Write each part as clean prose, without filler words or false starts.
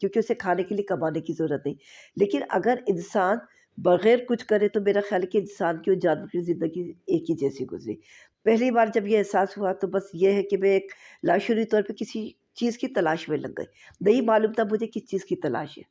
کیونکہ اسے کھانے کے لیے کمانے کی ضرورت نہیں. لیکن اگر انسان بغیر کچھ کرے تو میرا خیال ہے کہ انسان کی اور جانور کی زندگی ایک ہی جیسی گزری. پہلی بار جب یہ احساس ہوا تو بس یہ ہے کہ میں ایک لاشعوری طور پہ کسی چیز کی تلاش میں لگ گئی. نہیں معلوم تھا مجھے کس چیز کی تلاش ہے.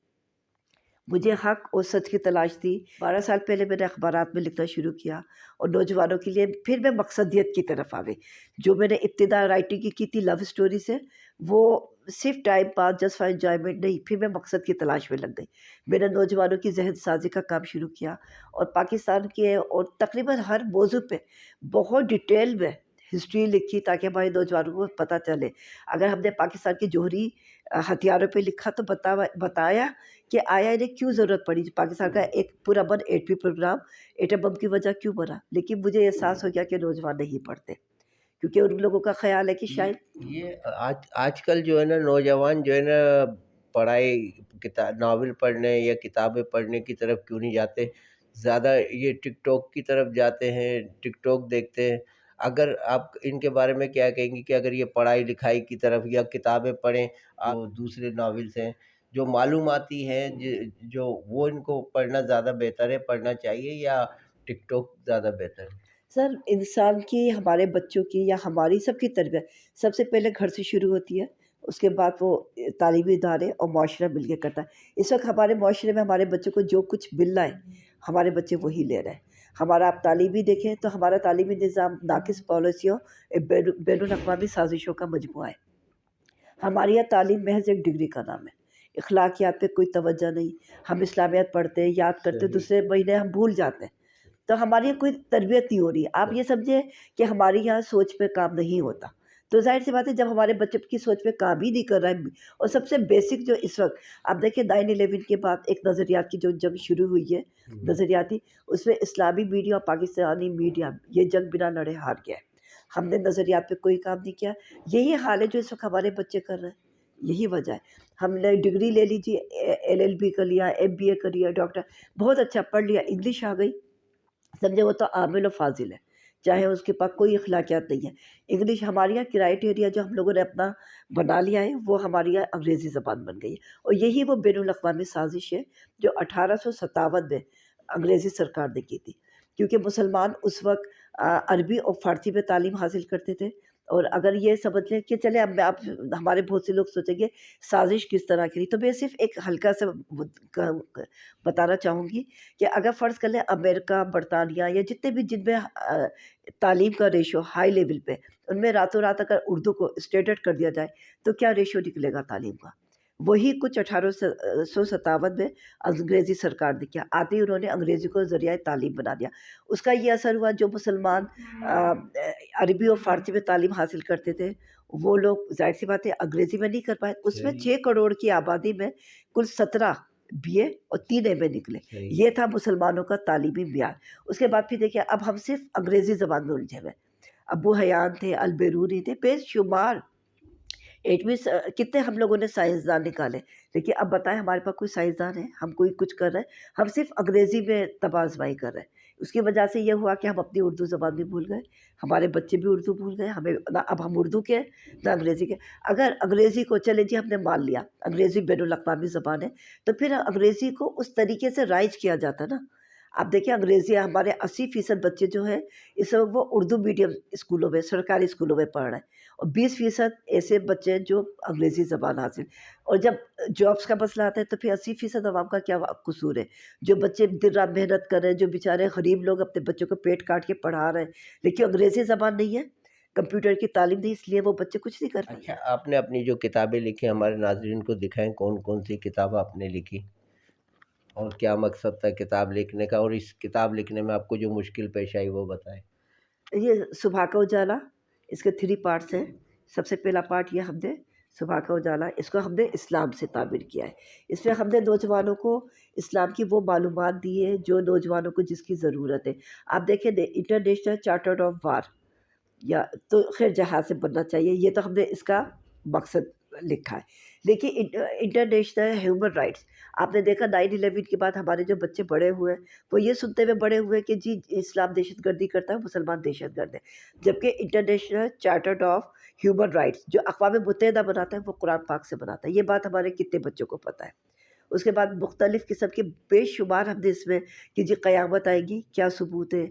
مجھے حق اور سچ کی تلاش تھی. 12 سال پہلے میں نے اخبارات میں لکھنا شروع کیا اور نوجوانوں کے لیے. پھر میں مقصدیت کی طرف آ گئی. جو میں نے ابتدا رائٹنگ کی تھی لو اسٹوری سے، وہ صرف time pass just for enjoyment نہیں، پھر میں مقصد کی تلاش میں لگ گئی. میں نے نوجوانوں کی ذہن سازی کا کام شروع کیا اور پاکستان کے اور تقریباً ہر موضوع پہ بہت ڈیٹیل میں ہسٹری لکھی تاکہ ہمارے نوجوانوں کو پتہ چلے. اگر ہم نے پاکستان کی جوہری ہتھیاروں پہ لکھا تو بتایا کہ آیا انہیں کیوں ضرورت پڑی پاکستان کا ایک پورا بن ایٹمی پروگرام ایٹم بم کی وجہ کیوں بنا. لیکن مجھے احساس ہو گیا کہ نوجوان نہیں پڑھتے، کیونکہ ان لوگوں کا خیال ہے کہ شاید یہ آج کل جو ہے نا نوجوان جو ہے نا پڑھائی ناول پڑھنے یا کتابیں پڑھنے کی طرف کیوں نہیں جاتے، زیادہ یہ ٹک ٹاک کی طرف جاتے ہیں، ٹک ٹاک دیکھتے ہیں. اگر آپ ان کے بارے میں کیا کہیں گی کہ اگر یہ پڑھائی لکھائی کی طرف یا کتابیں پڑھیں، آپ دوسرے ناولس ہیں جو معلوماتی ہیں جو وہ ان کو پڑھنا زیادہ بہتر ہے، پڑھنا چاہیے، یا ٹک ٹاک زیادہ بہتر ہے؟ سر انسان کی، ہمارے بچوں کی یا ہماری سب کی تربیت سب سے پہلے گھر سے شروع ہوتی ہے. اس کے بعد وہ تعلیمی ادارے اور معاشرہ مل کے کرتا ہے. اس وقت ہمارے معاشرے میں ہمارے بچوں کو جو کچھ مل رہا ہے ہمارے بچے وہی لے رہے ہیں. ہمارا آپ تعلیمی دیکھیں تو ہمارا تعلیمی نظام ناقص پالیسیوں بین الاقوامی سازشوں کا مجموعہ ہے. ہمارے یہاں تعلیم محض ایک ڈگری کا نام ہے. اخلاقیات پہ کوئی توجہ نہیں. ہم اسلامیات پڑھتے ہیں، یاد کرتے، دوسرے مہینے ہم بھول جاتے ہیں. تو ہماری یہاں کوئی تربیت نہیں ہو رہی. آپ یہ سمجھیں کہ ہمارے یہاں سوچ پہ کام نہیں ہوتا. تو ظاہر سی بات ہے جب ہمارے بچے کی سوچ پہ کام ہی نہیں کر رہا ہے. اور سب سے بیسک جو اس وقت آپ دیکھیں 9/11 کے بعد ایک نظریات کی جو جنگ شروع ہوئی ہے نظریاتی، اس میں اسلامی میڈیا اور پاکستانی میڈیا یہ جنگ بنا لڑے ہار گیا ہے. ہم نے نظریات پہ کوئی کام نہیں کیا. یہی حال ہے جو اس وقت ہمارے بچے کر رہے ہیں. یہی وجہ ہے. ہم نے ڈگری لے لیجیے، LLB کر لیا، MBA کر لیا، ڈاکٹر بہت اچھا پڑھ لیا، انگلش آ گئی، سمجھے وہ تو عامل و فاضل ہے، چاہے اس کے پاس کوئی اخلاقیات نہیں ہے. انگلش ہمارے یہاں کرائٹیریا جو ہم لوگوں نے اپنا بنا لیا ہے وہ ہمارے یہاں انگریزی زبان بن گئی ہے. اور یہی وہ بین الاقوامی سازش ہے جو 1857 میں انگریزی سرکار نے کی تھی. کیونکہ مسلمان اس وقت عربی اور فارسی میں تعلیم حاصل کرتے تھے. اور اگر یہ سمجھ لیں کہ چلے اب آپ ہمارے بہت سے لوگ سوچیں گے سازش کس طرح کی، تو میں صرف ایک ہلکا سا بتانا چاہوں گی کہ اگر فرض کر لیں امریکہ، برطانیہ یا جتنے بھی جن میں تعلیم کا ریشو ہائی لیول پہ، ان میں راتوں رات اگر اردو کو اسٹینڈرڈ کر دیا جائے تو کیا ریشو نکلے گا تعلیم کا. وہی کچھ 1857 میں انگریزی سرکار نے کیا. آتے ہی انہوں نے انگریزی کو ذریعہ تعلیم بنا دیا. اس کا یہ اثر ہوا جو مسلمان عربی اور فارسی میں تعلیم حاصل کرتے تھے وہ لوگ ظاہر سی بات ہے انگریزی میں نہیں کر پائے. اس میں 6 کروڑ کی آبادی میں کل 17 BA اور 3 MA نکلے. یہ تھا مسلمانوں کا تعلیمی معیار. اس کے بعد پھر دیکھیں اب ہم صرف انگریزی زبان میں الجھے ہوئے. ابو حیان تھے، البیرونی تھے، بے شمار کتنے ہم لوگوں نے سائنسدان نکالے. لیکن اب بتائیں ہمارے پاس کوئی سائنسدان ہے؟ ہم کوئی کچھ کر رہے ہیں؟ ہم صرف انگریزی میں تباہ آزمائی کر رہے ہیں. اس کی وجہ سے یہ ہوا کہ ہم اپنی اردو زبان بھی بھول گئے، ہمارے بچے بھی اردو بھول گئے. ہمیں نہ اب ہم اردو کے نہ انگریزی کے. اگر انگریزی کو چلے جی ہم نے مان لیا انگریزی بین الاقوامی زبان ہے تو پھر انگریزی کو اس طریقے سے رائج کیا جاتا نا. آپ دیکھیں انگریزی ہمارے 80% بچے جو ہیں اس وقت وہ اردو میڈیم اسکولوں میں، سرکاری اسکولوں میں پڑھ رہے ہیں، اور 20% ایسے بچے ہیں جو انگریزی زبان حاصل. اور جب جابس کا مسئلہ آتا ہے تو پھر 80% عوام کا کیا قصور ہے؟ جو بچے دن رات محنت کر رہے ہیں، جو بیچارے غریب لوگ اپنے بچوں کو پیٹ کاٹ کے پڑھا رہے ہیں، لیکن انگریزی زبان نہیں ہے، کمپیوٹر کی تعلیم نہیں، اس لیے وہ بچے کچھ نہیں کر رہے. اچھا، آپ نے اپنی جو کتابیں لکھی ہمارے ناظرین کو دکھائیں، کون کون سی کتاب آپ نے لکھی اور کیا مقصد تھا کتاب لکھنے کا، اور اس کتاب لکھنے میں آپ کو جو مشکل پیش آئی وہ بتائیں. یہ صبح کا اجالا، اس کے 3 پارٹس ہیں. سب سے پہلا پارٹ یہ ہم نے صبح کا اجالا، اس کو ہم نے اسلام سے تعبیر کیا ہے. اس میں ہم نے نوجوانوں کو اسلام کی وہ معلومات دی ہے جو نوجوانوں کو جس کی ضرورت ہے. آپ دیکھیں انٹرنیشنل چارٹر آف وار یا تو خیر جہاز سے بننا چاہیے، یہ تو ہم نے اس کا مقصد لکھا ہے. لیکن انٹرنیشنل ہیومن رائٹس، آپ نے دیکھا 9/11 کے بعد ہمارے جو بچے بڑے ہوئے وہ یہ سنتے ہوئے بڑے ہوئے کہ جی اسلام دہشت گردی کرتا ہے، مسلمان دہشت گرد ہے. جبکہ international charter of human rights جو اقوام متحدہ بناتا ہے وہ قرآن پاک سے بناتا ہے. یہ بات ہمارے کتنے بچوں کو پتہ ہے. اس کے بعد مختلف قسم کے بے شمار ہم نے اس میں کہ جی قیامت آئے گی کیا ثبوت ہے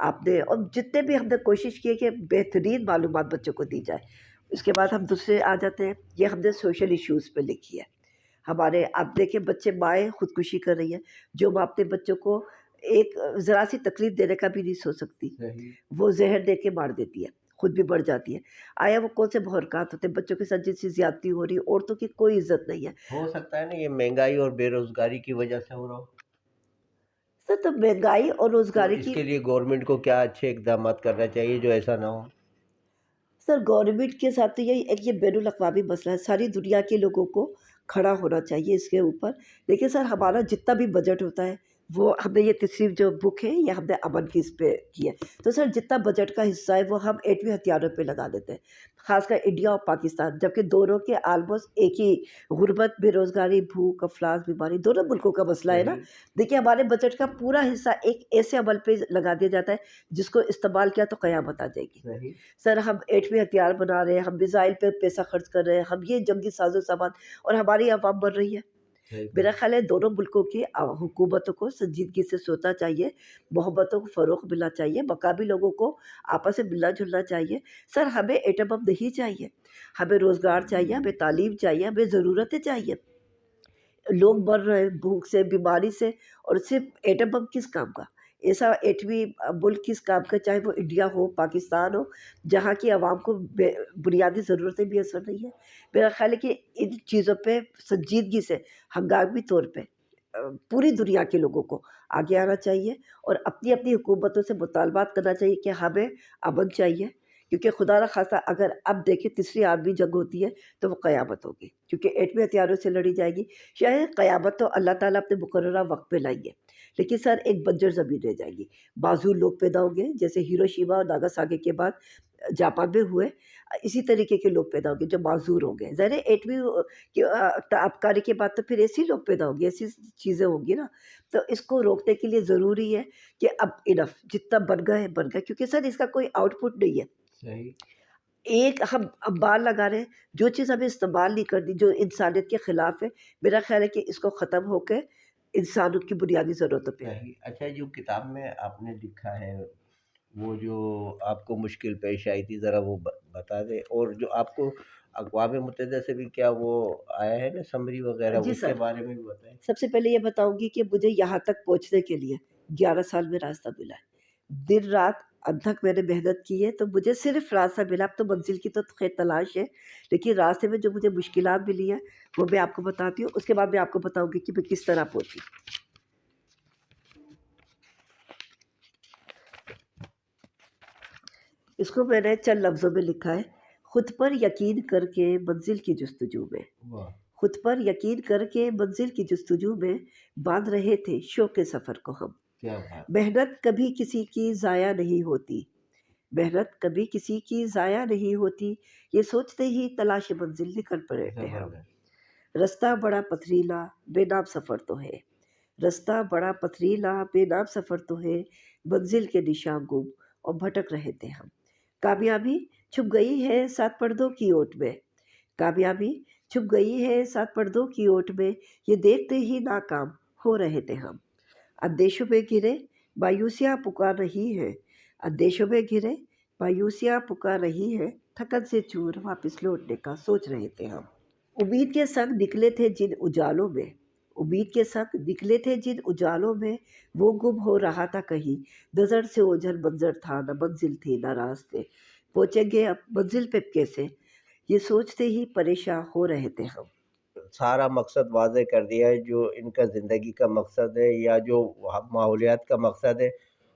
آپ نے، اور جتنے بھی ہم نے کوشش کی ہے کہ بہترین معلومات بچوں کو دی جائے. اس کے بعد ہم دوسرے آ جاتے ہیں، یہ ہم نے سوشل ایشوز پہ لکھی ہے. ہمارے اب دیکھیں بچے مائیں خودکشی کر رہی ہیں، جو ماں اپنے بچوں کو ایک ذرا سی تکلیف دینے کا بھی نہیں سوچ سکتی، وہ زہر دے کے مار دیتی ہے، خود بھی بڑھ جاتی ہے. آیا وہ کون سے محرکات ہوتے ہیں بچوں کے ساتھ جن سے زیادتی ہو رہی ہے. عورتوں کی کوئی عزت نہیں ہے. ہو سکتا ہے نا یہ مہنگائی اور بے روزگاری کی وجہ سے ہو رہا ہو. سر تو مہنگائی اور تو روزگاری اس کی، کے لیے گورنمنٹ کو کیا اچھے اقدامات کرنا چاہیے جو ایسا نہ ہو؟ سر گورنمنٹ کے ساتھ تو یہ بین الاقوامی مسئلہ ہے، ساری دنیا کے لوگوں کو کھڑا ہونا چاہیے اس کے اوپر. لیکن سر ہمارا جتنا بھی بجٹ ہوتا ہے وہ ہم نے یہ تیسری جو بک ہے یہ ہم نے امن کی اس پہ کی ہے. تو سر جتنا بجٹ کا حصہ ہے وہ ہم ایٹمی ہتھیاروں پہ لگا دیتے ہیں، خاص کر انڈیا اور پاکستان، جبکہ دونوں کے آلموسٹ ایک ہی غربت، بے روزگاری، بھوک، افلاس، بیماری دونوں ملکوں کا مسئلہ ہے نا. دیکھیے ہمارے بجٹ کا پورا حصہ ایک ایسے عمل پہ لگا دیا جاتا ہے جس کو استعمال کیا تو قیامت آ جائے گی. سر ہم ایٹمی ہتھیار بنا رہے ہیں، ہم میزائل پہ پیسہ خرچ کر رہے ہیں، ہم یہ جنگی ساز و سامان، اور ہماری عوام بڑھ رہی ہے. میرا خیال ہے دونوں ملکوں کی حکومتوں کو سنجیدگی سے سوچنا چاہیے، محبتوں کو فروغ ملنا چاہیے، مقامی لوگوں کو آپس میں ملنا جلنا چاہیے. سر ہمیں ایٹم بم نہیں چاہیے، ہمیں روزگار چاہیے، ہمیں تعلیم چاہیے، ہمیں ضرورتیں چاہیے. لوگ مر رہے ہیں بھوک سے، بیماری سے، اور صرف ایٹم بم کس کام کا؟ ایسا ایٹمی ملک کس کام کا، چاہے وہ انڈیا ہو پاکستان ہو، جہاں کی عوام کو بنیادی ضرورتیں بھی اثر نہیں ہے. میرا خیال ہے کہ ان چیزوں پہ سنجیدگی سے ہنگامی طور پہ پوری دنیا کے لوگوں کو آگے آنا چاہیے اور اپنی اپنی حکومتوں سے مطالبات کرنا چاہیے کہ ہمیں امن چاہیے. کیونکہ خدا نخواستہ اگر اب دیکھیں تیسری عالمی جنگ ہوتی ہے تو وہ قیامت ہوگی، کیونکہ ایٹمی ہتھیاروں سے لڑی جائے گی. شاید قیامت تو اللہ تعالیٰ اپنے مقررہ وقت پہ لائیں گے، لیکن سر ایک بنجر زمین رہ جائے گی، معذور لوگ پیدا ہوں گے جیسے ہیروشیما اور ناگاساکی کے بعد جاپان میں ہوئے. اسی طریقے کے لوگ پیدا ہوں گے جو معذور ہوں گے. ظاہر ہے ایٹمی آبکاری کے بعد تو پھر ایسے لوگ پیدا ہوں گے، ایسی چیزیں ہوں گی نا. تو اس کو روکنے کے لیے ضروری ہے کہ اب انف جتنا بن گیا ہے بن گیا، کیونکہ سر اس کا کوئی آؤٹ پٹ نہیں ہے. صحیح. ایک ہم بال لگا رہے ہیں، جو چیز ہمیں استعمال نہیں کرنی، جو انسانیت کے خلاف ہے، میرا خیال ہے کہ اس کو ختم ہو کے انسانوں کی بنیادی ضرورتوں پہ. صحیح. اچھا جو کتاب میں آپ نے لکھا ہے وہ جو آپ کو مشکل پیش آئی تھی ذرا وہ بتا دیں، اور جو آپ کو اقوام متحدہ سے بھی کیا وہ آیا ہے نا سمری وغیرہ، جی اس سر، کے بارے میں بھی بتائیں. سب سے پہلے یہ بتاؤں گی کہ مجھے یہاں تک پہنچنے کے لیے 11 سال میں راستہ ملا ہے. دن رات انتھک میں نے محنت کی ہے تو مجھے صرف راستہ ملا. اب تو منزل کی تو خیر تلاش ہے، لیکن راستے میں جو مجھے مشکلات ملی ہیں وہ میں آپ کو بتاتی ہوں. اس کے بعد میں آپ کو بتاؤں گی کہ میں کس طرح پہنچی. اس کو میں نے چند لفظوں میں لکھا ہے: خود پر یقین کر کے منزل کی جستجو میں، خود پر یقین کر کے منزل کی جستجو میں باندھ رہے تھے شوق سفر کو ہم. محنت کبھی کسی کی ضائع نہیں ہوتی، محنت کبھی کسی کی ضائع نہیں ہوتی، یہ سوچتے ہی تلاش منزل نکل پڑے تھے ہم. رستہ بڑا پتھریلا بے نام سفر تو ہے، رستہ بڑا پتھریلا بے نام سفر تو ہے، منزل کے نشاں گم اور بھٹک رہے تھے ہم. کامیابی چھپ گئی ہے سات پردوں کی اوٹ میں، کامیابی چھپ گئی ہے سات پردوں کی اوٹ میں، یہ دیکھتے ہی ناکام ہو رہے تھے ہم. اندیشوں میں گھرے مایوسیاں پکار رہی ہیں، اندیشوں میں گھرے مایوسیاں پکار رہی ہیں، تھکن سے چور واپس لوٹنے کا سوچ رہے تھے ہم. امید کے سنگ نکلے تھے جن اجالوں میں، امید کے سنگ نکلے تھے جن اجالوں میں، وہ گم ہو رہا تھا کہیں، نظر سے اوجھل منظر تھا، نہ منزل تھی نہ راستے، پہنچیں گے اب منزل پہ کیسے، یہ سوچتے ہی پریشاں ہو رہے تھے ہم. سارا مقصد واضح کر دیا ہے جو ان کا زندگی کا مقصد ہے یا جو ماحولیات کا مقصد ہے،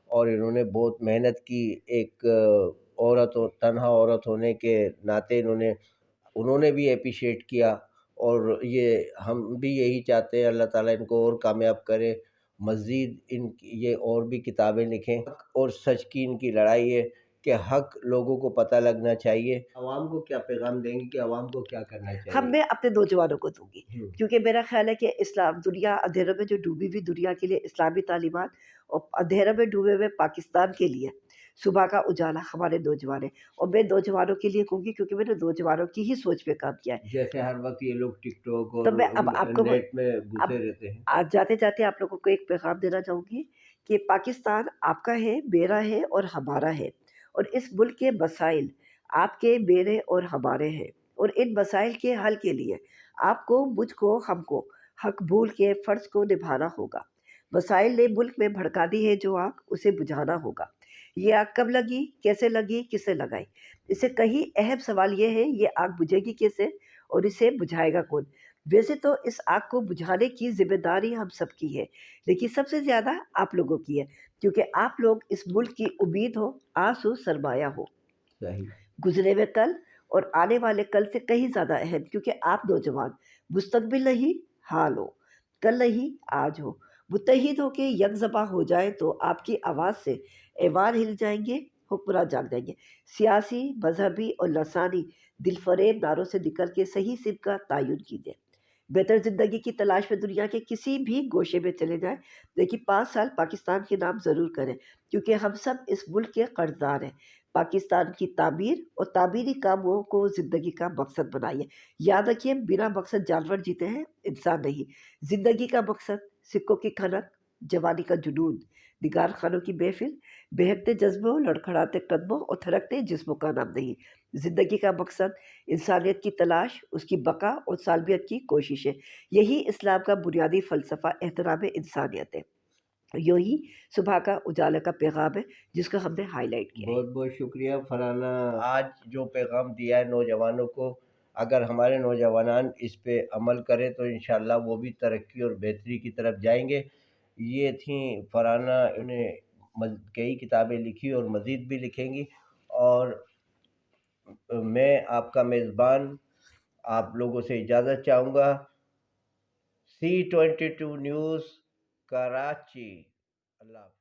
اور انہوں نے بہت محنت کی. ایک عورت اور تنہا عورت ہونے کے ناطے انہوں نے بھی اپریشیٹ کیا، اور یہ ہم بھی یہی چاہتے ہیں اللہ تعالیٰ ان کو اور کامیاب کرے، مزید یہ اور بھی کتابیں لکھیں. اور سچ کی ان کی لڑائی ہے کہ حق لوگوں کو پتہ لگنا چاہیے. عوام کو کیا پیغام دیں گے کہ عوام کو کیا کرنا چاہیے؟ میں اپنے نوجوانوں کو دوں گی، کیونکہ میرا خیال ہے کہ اسلام دنیا اندھیروں میں جو ڈوبی ہوئی دنیا کے لیے اسلامی تعلیمات، اور اندھیروں میں ڈوبے ہوئے پاکستان کے لیے صبح کا اجالا ہمارے نوجوان ہیں، اور میں نوجوانوں کے لیے کہوں گی کیونکہ میں نے نوجوانوں کی ہی سوچ پہ کام کیا ہے۔ جیسے ہر وقت یہ لوگ ٹک ٹاک اور تو میں اب آپ کو نیٹ میں اب گھسے رہتے ہیں۔ آج جاتے جاتے آپ لوگوں کو ایک پیغام دینا چاہوں گی کہ پاکستان آپ کا ہے، میرا ہے اور ہمارا ہے، اور اس ملک کے مسائل آپ کے، میرے اور ہمارے ہیں، اور ان مسائل کے حل کے لیے آپ کو، مجھ کو، ہم کو حق بھول کے فرض کو نبھانا ہوگا۔ مسائل نے ملک میں بھڑکا دی ہے جو آگ، اسے بجھانا ہوگا۔ یہ آگ کب لگی، کیسے لگی، کسے لگائی؟ اس سے کہیں اہم سوال یہ ہے یہ آگ بجھے گی کیسے اور اسے بجھائے گا کون؟ ویسے تو اس آگ کو بجھانے کی ذمہ داری ہم سب کی ہے، لیکن سب سے زیادہ آپ لوگوں کی ہے، کیونکہ آپ لوگ اس ملک کی امید ہو، آس ہو، سرمایہ ہو۔ صحیح۔ گزرے ہوئے کل اور آنے والے کل سے کہیں زیادہ اہم، کیونکہ آپ نوجوان مستقبل نہیں حال ہو، کل نہیں آج ہو۔ متحد ہو کے یک زباں ہو جائے تو آپ کی آواز سے ایوان ہل جائیں گے، حکمراں جاگ جائیں گے۔ سیاسی، مذہبی اور لسانی دل فریب نعروں سے نکل کے صحیح سمت کا تعین کیجیے۔ بہتر زندگی کی تلاش میں دنیا کے کسی بھی گوشے میں چلے جائیں، لیکن 5 سال پاکستان کے نام ضرور کریں، کیونکہ ہم سب اس ملک کے قرضدار ہیں۔ پاکستان کی تعمیر اور تعمیری کاموں کو زندگی کا مقصد بنائیے۔ یاد رکھیے بنا مقصد جانور جیتے ہیں، انسان نہیں۔ زندگی کا مقصد سکوں کی کھنک، جوانی کا جنون، نگار خانوں کی محفل، بہکتے جذبوں، لڑکھڑاتے قدموں اور تھرکتے جسموں کا نام نہیں۔ زندگی کا مقصد انسانیت کی تلاش، اس کی بقا اور سالمیت کی کوشش ہے۔ یہی اسلام کا بنیادی فلسفہ احترام انسانیت ہے۔ یہی صبح کا اجالا کا پیغام ہے جس کو ہم نے ہائی لائٹ کیا ہے۔ بہت بہت شکریہ فرحانہ، آج جو پیغام دیا ہے نوجوانوں کو، اگر ہمارے نوجوان اس پہ عمل کریں تو انشاءاللہ وہ بھی ترقی اور بہتری کی طرف جائیں گے۔ یہ تھیں فرحانہ، انہیں کئی کتابیں لکھی اور مزید بھی لکھیں گی، اور میں آپ کا میزبان آپ لوگوں سے اجازت چاہوں گا۔ C22 news Karachi. اللہ حافظ۔